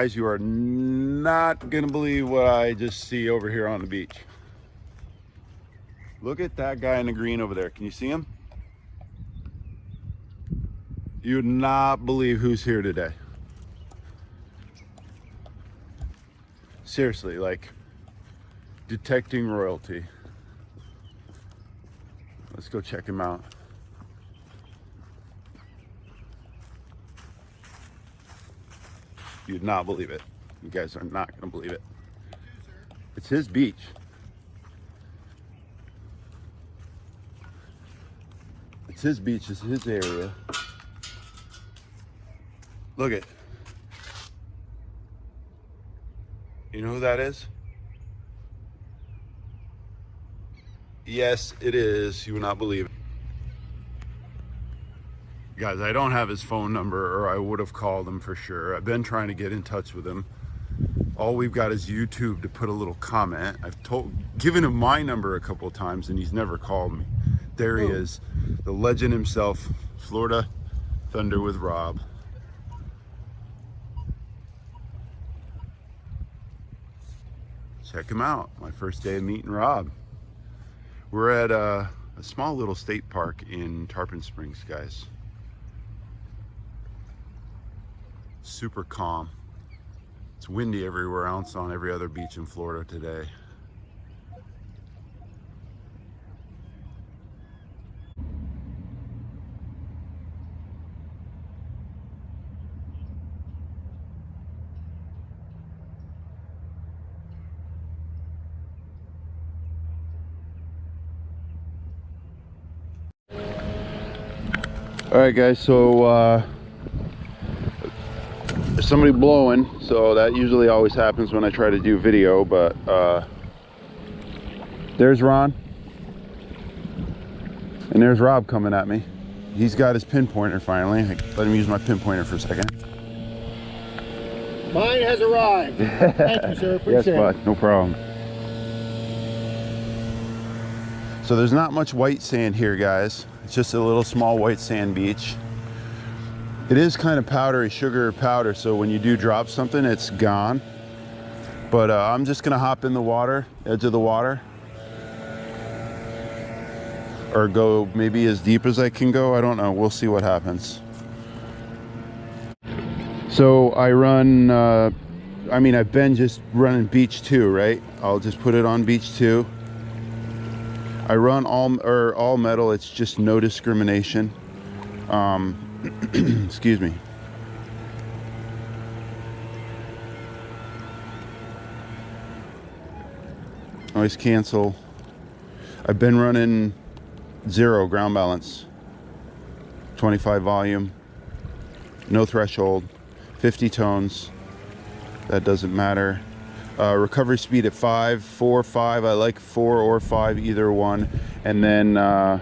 Guys, you are not gonna believe what I just see over here on the beach. Look at that guy in the green over there. Can you see him? You would not believe who's here today. Seriously, like detecting royalty. Let's go check him out. You'd not believe it. You guys are not gonna believe it. It's his beach. It's his beach, it's his area. Look it. You know who that is? Yes, it is. You would not believe it. Guys, I don't have his phone number, or I would have called him for sure. I've been trying to get in touch with him. All we've got is YouTube to put a little comment. I've given him my number a couple of times and he's never called me. There he is, the legend himself, Florida Thunder with Rob. Check him out. My first day of meeting Rob. We're at a small little state park in Tarpon Springs, guys. Super calm. It's windy everywhere else on every other beach in Florida today. All right, guys, so there's somebody blowing, so that usually always happens when I try to do video, but there's Ron and there's Rob coming at me. He's got his pinpointer finally. Let him use my pinpointer for a second. Mine has arrived. Thank you, sir. Appreciate Yes, bud, no problem. So there's not much white sand here, guys. It's just a little small white sand beach. It is kind of powdery, sugar powder, so when you do drop something, it's gone. But I'm just gonna hop in the water, edge of the water, or go maybe as deep as I can go. I don't know, we'll see what happens. So I run, I mean, I've been just running beach 2, right? I'll just put it on beach 2. I run all metal, it's just no discrimination. Excuse me. Noise cancel. I've been running 0 ground balance, 25 volume, no threshold, 50 tones. That doesn't matter. Recovery speed at 5, 4, 5. I like 4 or 5, either one. And then I've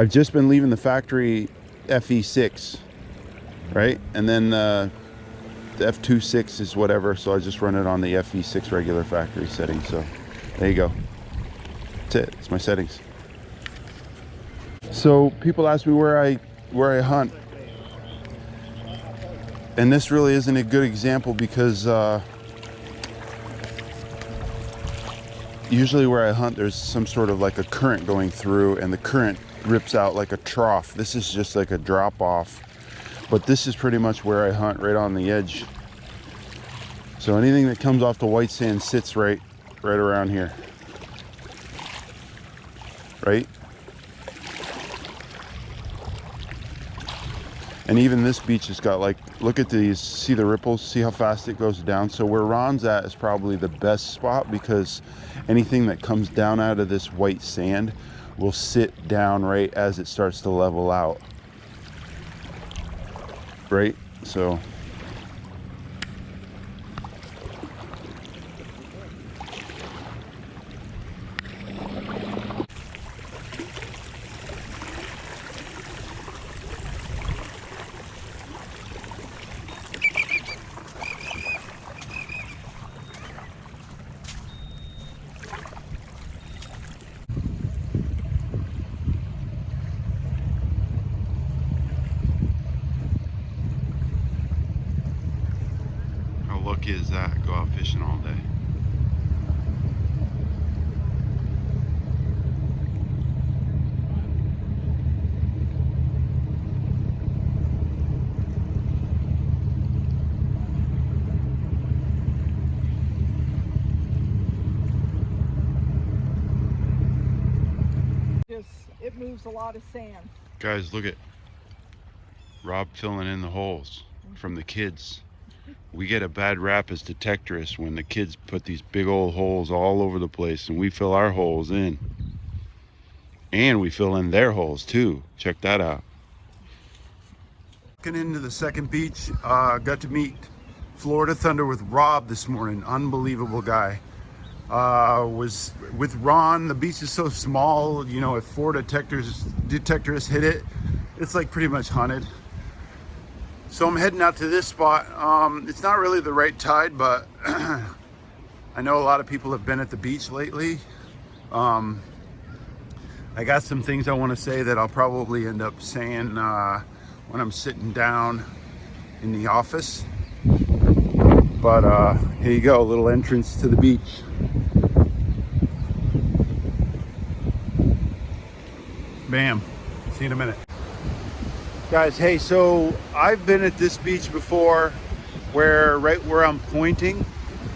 just been leaving the factory FE6, right? And then the F26 is whatever, so I just run it on the FE6 regular factory setting. So there you go. That's it. It's my settings. So people ask me where I hunt, and this really isn't a good example because usually where I hunt, there's some sort of like a current going through, and the current rips out like a trough. This is just like a drop off, but this is pretty much where I hunt, right on the edge. So anything that comes off the white sand sits right around here, right? And even this beach has got, like, look at these, see the ripples, see how fast it goes down. So where Ron's at is probably the best spot, because anything that comes down out of this white sand will sit down right as it starts to level out, right? So lucky is that? Go out fishing all day. It moves a lot of sand. Guys, look at Rob filling in the holes from the kids. We get a bad rap as detectorists when the kids put these big old holes all over the place, and we fill our holes in. And we fill in their holes too. Check that out. Looking into the second beach, got to meet FLthunder with Rob this morning. Unbelievable guy. Was with Ron. The beach is so small, you know, if 4 detectorists hit it, it's like pretty much hunted. So I'm heading out to this spot. It's not really the right tide, but I know a lot of people have been at the beach lately. I got some things I want to say that I'll probably end up saying when I'm sitting down in the office. But here you go, a little entrance to the beach. Bam. See you in a minute. Guys, hey, so I've been at this beach before where right where I'm pointing,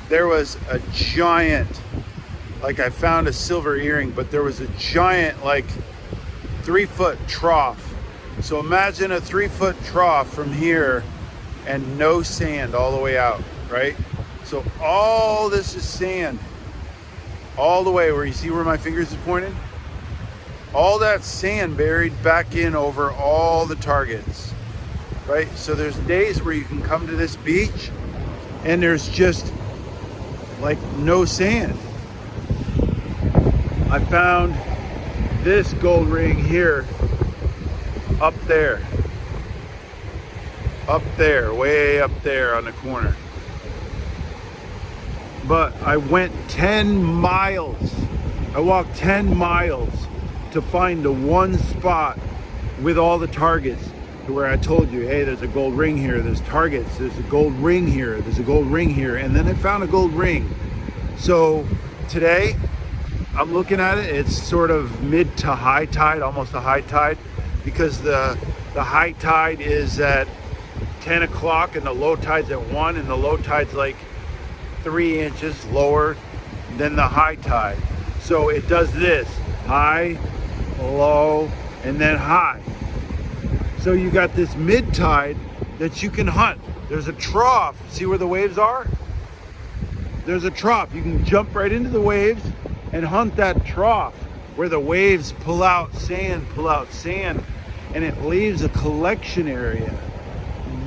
there was a giant, like I found a silver earring, but there was a giant, like 3-foot trough. So imagine a 3-foot trough from here and no sand all the way out, right? So all this is sand all the way where you see where my fingers is pointing. All that sand buried back in over all the targets, right? So there's days where you can come to this beach and there's just like no sand. I found this gold ring here, up there, way up there on the corner. But I went 10 miles. I walked 10 miles to find the one spot with all the targets to where I told you, hey, there's a gold ring here, there's targets, there's a gold ring here, there's a gold ring here, and then I found a gold ring. So today, I'm looking at it, it's sort of mid to high tide, almost a high tide, because the high tide is at 10 o'clock and the low tide's at 1, and the low tide's like 3 inches lower than the high tide. So it does this, high, low, and then high. So you got this mid tide that you can hunt. There's a trough. See where the waves are? There's a trough. You can jump right into the waves and hunt that trough where the waves pull out sand, and it leaves a collection area.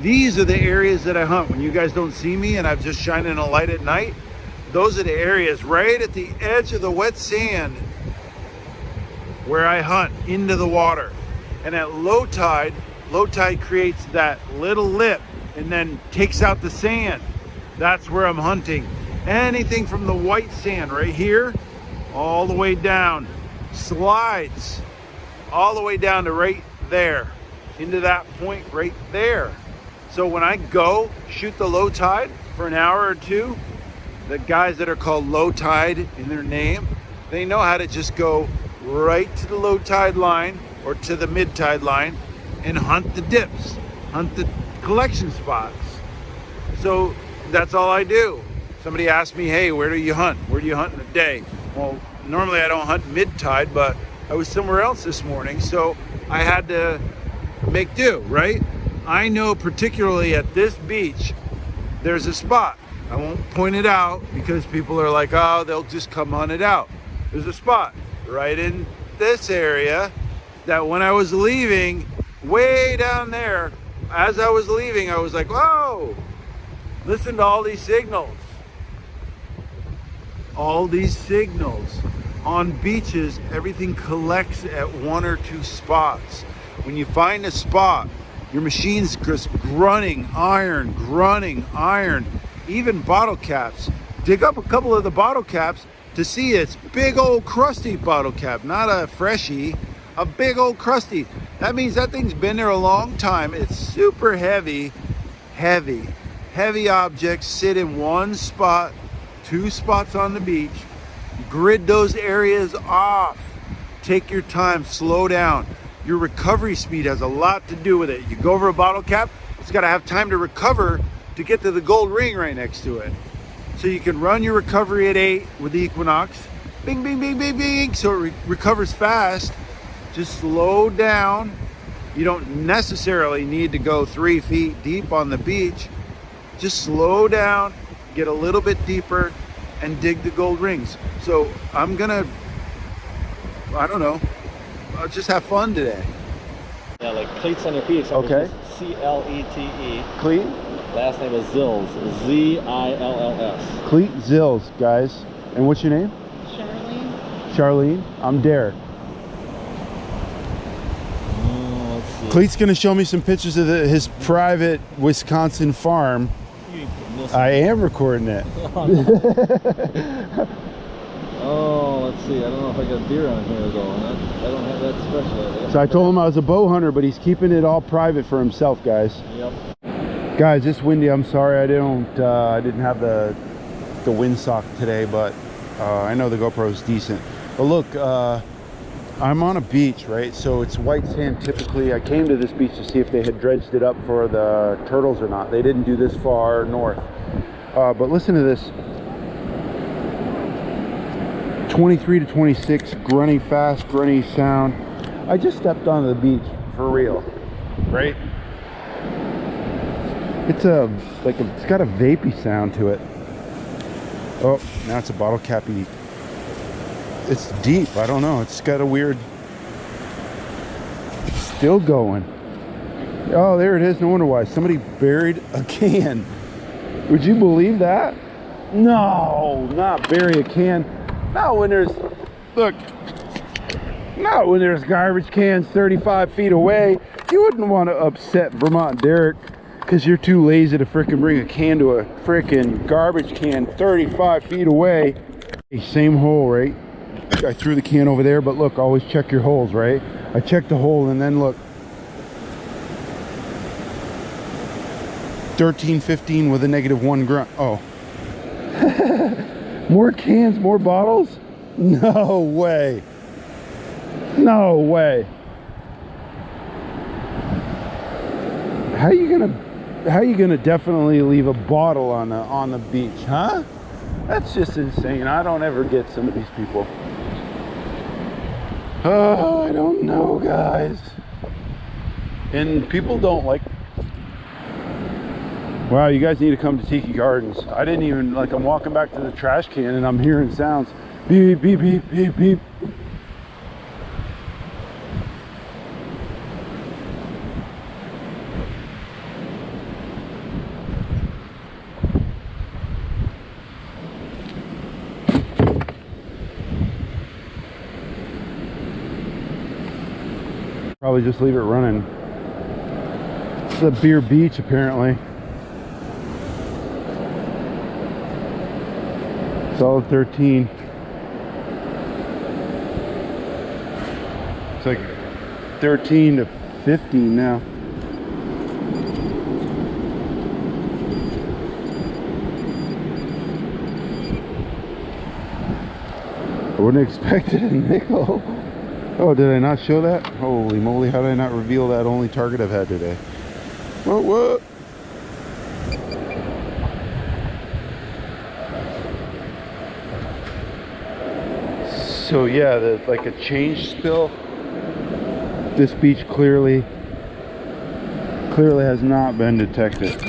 These are the areas that I hunt. When you guys don't see me and I'm just shining a light at night, those are the areas right at the edge of the wet sand where I hunt into the water. And at low tide creates that little lip and then takes out the sand. That's where I'm hunting. Anything from the white sand right here all the way down, slides all the way down to right there, into that point right there. So when I go shoot the low tide for an hour or two, the guys that are called low tide in their name, they know how to just go right to the low tide line or to the mid tide line and hunt the dips, hunt the collection spots. So that's all I do. Somebody asked me, hey, where do you hunt? Where do you hunt in a day? Well, normally I don't hunt mid tide, but I was somewhere else this morning, so I had to make do, right? I know particularly at this beach, there's a spot. I won't point it out because people are like, oh, they'll just come hunt it out. There's a spot right in this area that when I was leaving, way down there, as I was leaving, I was like, whoa, listen to all these signals. All these signals. On beaches, everything collects at 1 or 2 spots. When you find a spot, your machine's just grunting iron. Even bottle caps. Dig up a couple of the bottle caps to see it's big old crusty bottle cap, not a freshie, a big old crusty. That means that thing's been there a long time. It's super heavy heavy objects sit in one spot, 2 spots on the beach. Grid those areas off. Take your time, slow down. Your recovery speed has a lot to do with it. You go over a bottle cap, it's got to have time to recover to get to the gold ring right next to it. So you can run your recovery at 8 with the Equinox. Bing, bing, bing, bing, bing. So it recovers fast. Just slow down. You don't necessarily need to go 3 feet deep on the beach. Just slow down, get a little bit deeper, and dig the gold rings. So I'm gonna, I don't know, just have fun today. Yeah, like cleats on your feet. So Okay. C-L-E-T-E. Cleat? Last name is Zills. Z-I-L-L-S. Cleat Zills, guys. And what's your name? Charlene. Charlene. I'm Derek. Let's see. Cleet's gonna show me some pictures of his private Wisconsin farm. I am recording it. Oh, let's see. I don't know if I got deer on here though. I don't have that special. So I told him I was a bow hunter, but he's keeping it all private for himself, guys. Yep. Guys, it's windy. I'm sorry I didn't have the windsock today, but I know the GoPro is decent. But look, I'm on a beach, right? So it's white sand typically. I came to this beach to see if they had dredged it up for the turtles or not. They didn't do this far north. But listen to this. 23 to 26, grunny fast, grunny sound. I just stepped onto the beach for real, right? It's it's got a vapey sound to it. Oh, now it's a bottle cappy. It's deep. I don't know. It's got a weird. Still going. Oh, there it is. No wonder why. Somebody buried a can. Would you believe that? No, not bury a can. Not when there's, look, not when there's garbage cans 35 feet away. You wouldn't want to upset Vermont Derek because you're too lazy to frickin' bring a can to a frickin' garbage can 35 feet away. Same hole, right? I threw the can over there, but look, always check your holes, right? I checked the hole and then look. 13, 15 with a -1 grunt. Oh. More cans, more bottles? No way. No way. How you gonna definitely leave a bottle on the beach, huh? That's just insane. I don't ever get some of these people. Oh, I don't know, guys. And people don't like. Wow, you guys need to come to Tiki Gardens. I didn't even, like, I'm walking back to the trash can and I'm hearing sounds. Beep, beep, beep, beep, beep. Probably just leave it running. It's a beer beach, apparently. Solid 13. It's like 13 to 15 now. I wouldn't expect it a nickel. Oh, did I not show that? Holy moly, how did I not reveal that only target I've had today? What? So yeah, like a change spill. This beach clearly has not been detected.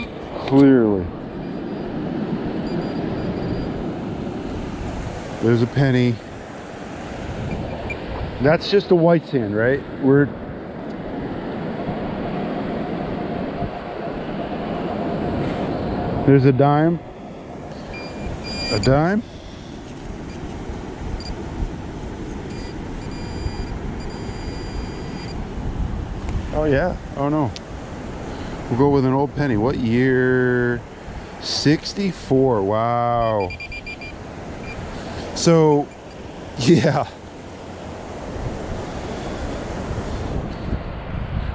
Clearly. There's a penny. That's just a white sand, right? There's a dime. A dime. Oh yeah. Oh no. We'll go with an old penny. What year? 64. Wow. So, yeah.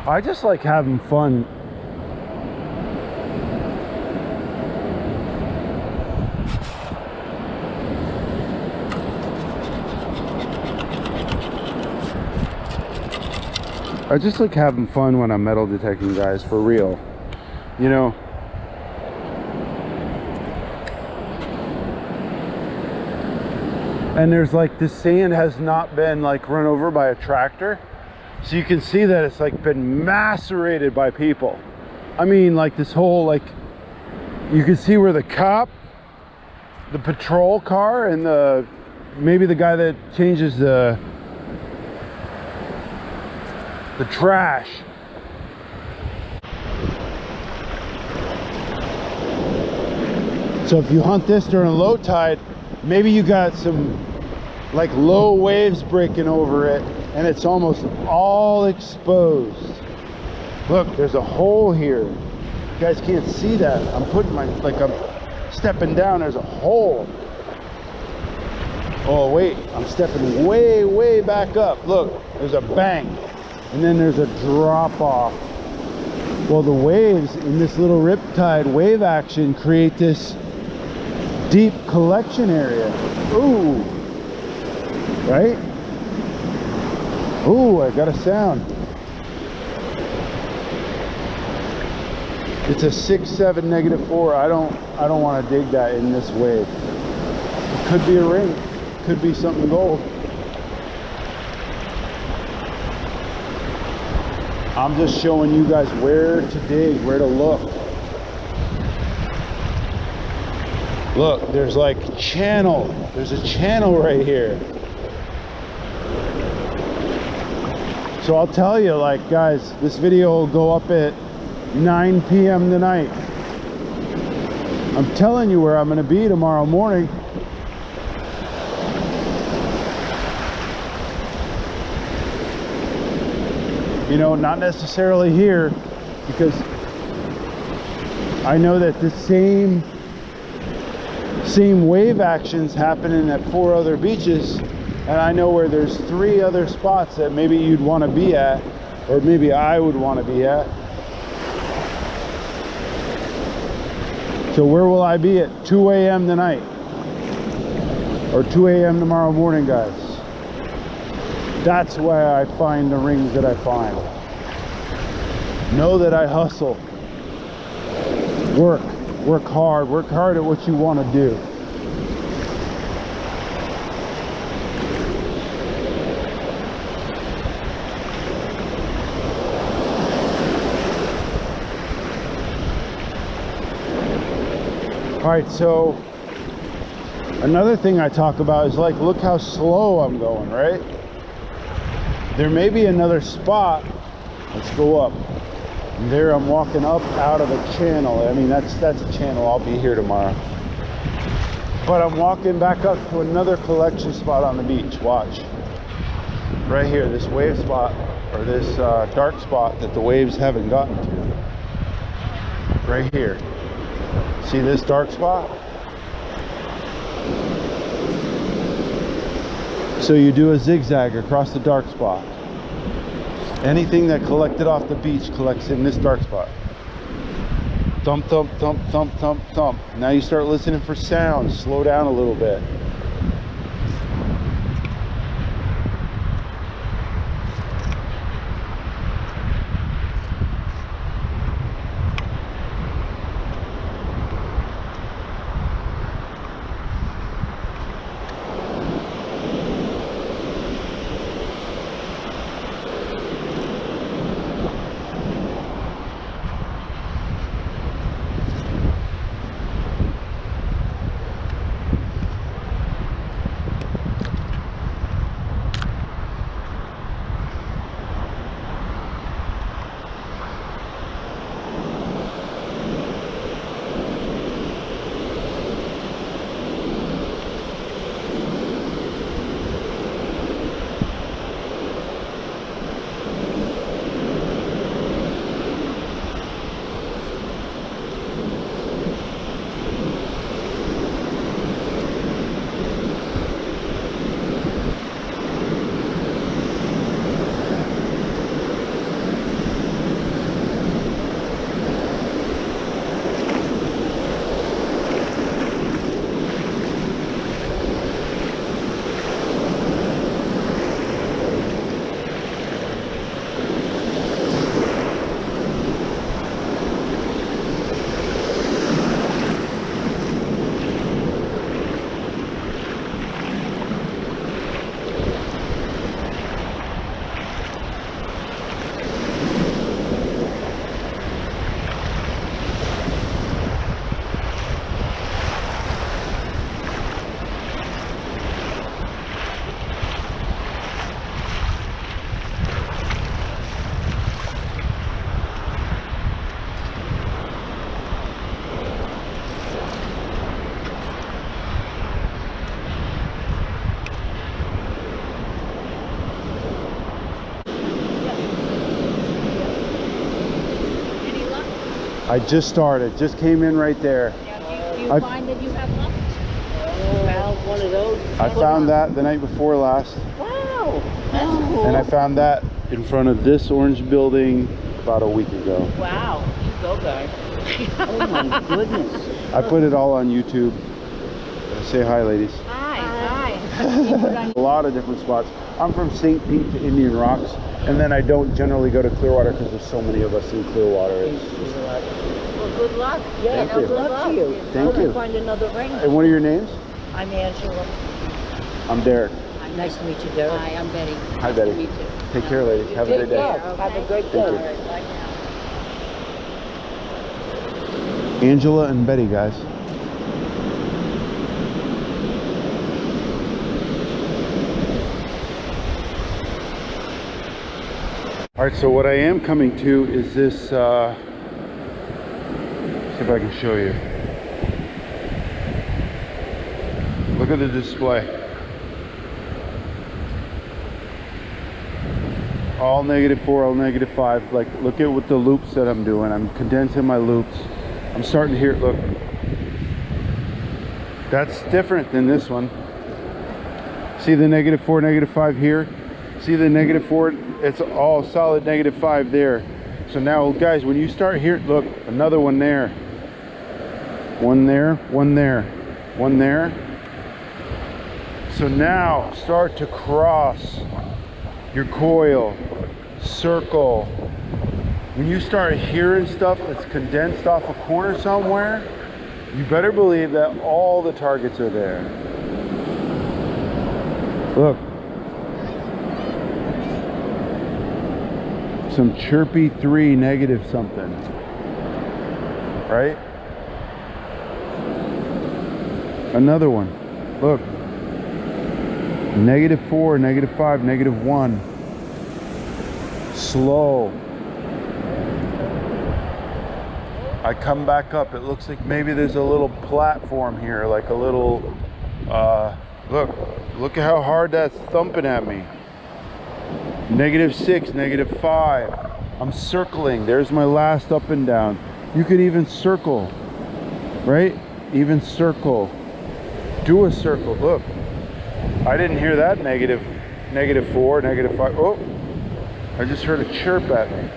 I just like having fun. I just like having fun when I'm metal detecting, guys, for real. You know, and there's like this sand has not been like run over by a tractor, so you can see that it's like been macerated by people. I mean, like this whole, like, you can see where the cop, the patrol car, and the maybe the guy that changes the trash. So if you hunt this during low tide, maybe you got some like low waves breaking over it and it's almost all exposed. Look, there's a hole here. You guys can't see that. I'm putting my, like, I'm stepping down, there's a hole. Oh wait, I'm stepping way back up. Look, there's a bank. And then there's a drop off. Well, the waves in this little riptide wave action create this deep collection area. Ooh, right? Ooh, I got a sound. It's a 6-7 -4. I don't want to dig that in this wave. It could be a ring, could be something gold. I'm just showing you guys where to dig, where to look. Look, there's like channel. There's a channel right here. So I'll tell you, like, guys, this video will go up at 9 p.m. tonight. I'm telling you where I'm gonna be tomorrow morning. You know, not necessarily here, because I know that the same wave action's happening at 4 other beaches, and I know where there's 3 other spots that maybe you'd want to be at, or maybe I would want to be at. So where will I be at 2 a.m. tonight? Or 2 a.m. tomorrow morning, guys? That's why I find the rings that I find. Know that I hustle. Work hard at what you want to do. All right, so another thing I talk about is, like, look how slow I'm going, right? There may be another spot. Let's go up. And there I'm walking up out of a channel. I mean, that's a channel. I'll be here tomorrow. But I'm walking back up to another collection spot on the beach. Watch. Right here, this wave spot, or this dark spot that the waves haven't gotten to. Right here. See this dark spot? So you do a zigzag across the dark spot. Anything that collected off the beach collects in this dark spot. Thump, thump, thump, thump, thump, thump. Now you start listening for sounds. Slow down a little bit. I just started, just came in right there. Yeah, do you find that you have luck? Found one of those. I found that the night before last. Wow, that's cool. And I found that in front of this orange building about a week ago. Wow, you go, guy. Oh my goodness. I put it all on YouTube. Say hi, ladies. Hi. A lot of different spots. I'm from St. Pete to Indian Rocks, and then I don't generally go to Clearwater because there's so many of us in Clearwater. It's just... Well, good luck. Yeah, Thank you. good luck to you. Thank you. Find another ring. And what are your names? I'm Angela. I'm Derek. Nice to meet you, Derek. Hi, I'm Betty. Hi, Betty. Me too. Take care, ladies. Have a good day. Have a great Thank day. you. All right, bye now. Angela and Betty, guys. All right, so what I am coming to is this, see if I can show you. Look at the display. All -4, all -5. Like, look at what the loops that I'm doing. I'm condensing my loops. I'm starting to hear it. Look, that's different than this one. See the -4, -5 here? See the -4? It's all solid -5 there. So now, guys, when you start hearing, look, another one there. One there, one there, one there. So now start to cross your coil, circle. When you start hearing stuff that's condensed off a corner somewhere, you better believe that all the targets are there. Look. Some chirpy 3 negative something. Right? Another one. Look. -4, -5, -1. Slow. I come back up. It looks like maybe there's a little platform here, like a little, look at how hard that's thumping at me. -6, -5. I'm circling. There's my last up and down. You could even circle, right? Even circle. Do a circle. Look. I didn't hear that -4, -5. Oh, I just heard a chirp at me.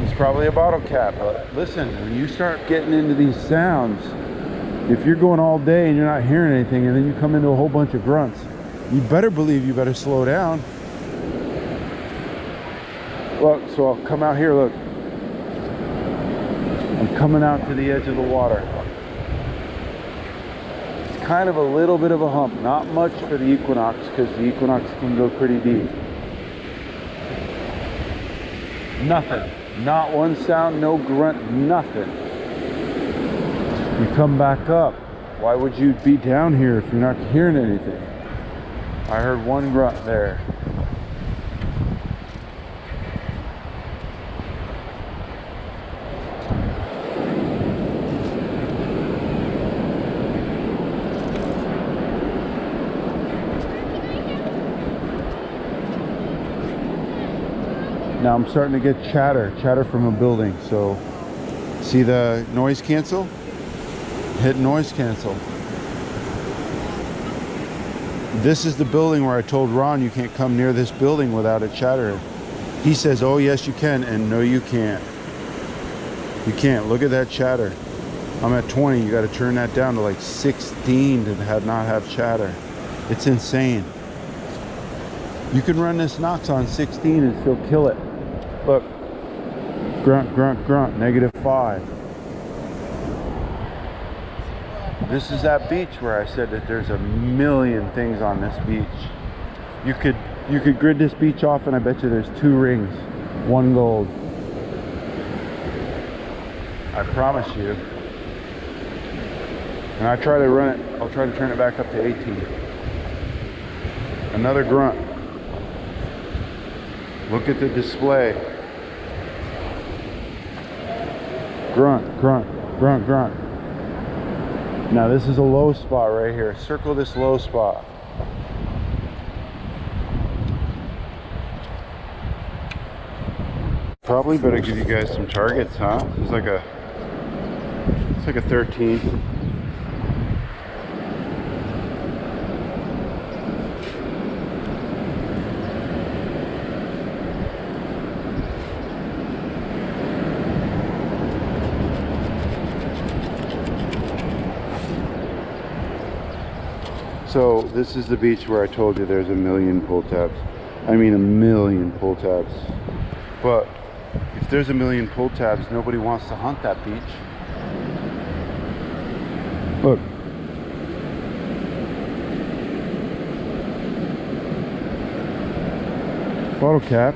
It's probably a bottle cap. But listen, when you start getting into these sounds, if you're going all day and you're not hearing anything, and then you come into a whole bunch of grunts, you better believe you better slow down. Look, so I'll come out here, look. I'm coming out to the edge of the water. It's kind of a little bit of a hump. Not much for the Equinox, because the Equinox can go pretty deep. Nothing. Not one sound, no grunt, nothing. You come back up. Why would you be down here if you're not hearing anything? I heard one grunt there. Now I'm starting to get chatter from a building. So see the noise cancel? Hit noise cancel. This is the building where I told Ron you can't come near this building without it chattering. He says, oh yes you can, and no you can't. You can't. Look at that chatter. I'm at 20. You got to turn that down to like 16 to not have chatter. It's insane. You can run this Nox on 16 and still kill it. Look, grunt, grunt, grunt, -5. This is that beach where I said that there's a million things on this beach. You could grid this beach off, and I bet you there's 2 rings, 1 gold. I promise you. And I try to run it. I'll try to turn it back up to 18. Another grunt. Look at the display. Grunt, grunt, grunt, grunt. Now this is a low spot right here. Circle this low spot. Probably better give you guys some targets, huh? It's like a 13. So this is the beach where I told you there's a million pull tabs. I mean, a million pull tabs. But if there's a million pull tabs, nobody wants to hunt that beach. Look. Bottle cap.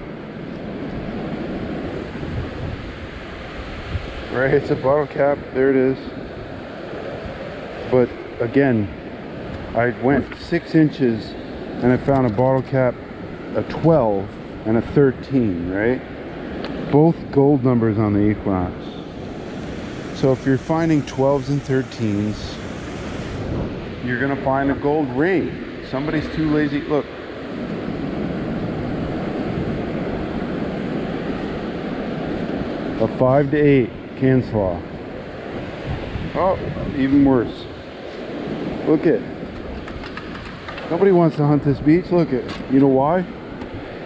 Right, it's a bottle cap. There it is. But again, I went 6 inches and I found a bottle cap, a 12 and a 13, right? Both gold numbers on the Equinox. So if you're finding 12s and 13s, you're gonna find a gold ring. Somebody's too lazy. Look. A 5 to 8 can slaw. Oh, even worse. Look at. Nobody wants to hunt this beach. Look at. You know why?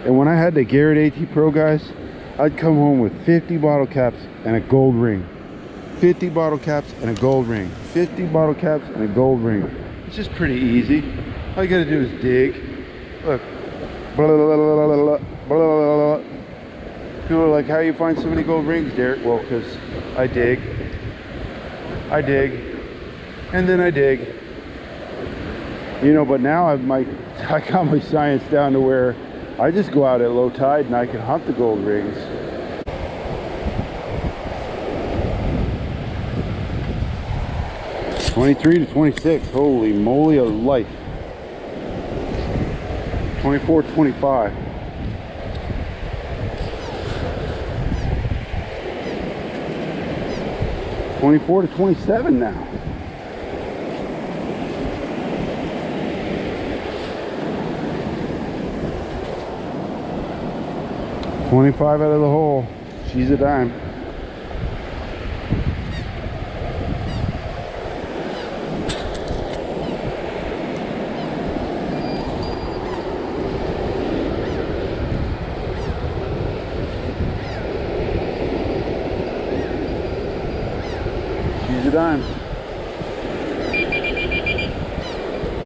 And when I had the Garrett AT Pro, guys, I'd come home with 50 bottle caps and a gold ring. 50 bottle caps and a gold ring. 50 bottle caps and a gold ring. It's just pretty easy. All you gotta do is dig. Look. Blah, blah, blah, blah, blah, blah, blah. People are like, how you find so many gold rings, Derek? Well, because I dig, and then I dig. You know, but now I got my science down to where I just go out at low tide and I can hunt the gold rings. $23 to $26. Holy moly of life. $24 to $25. $24 to $27 now. $25 out of the hole. She's a dime. She's a dime.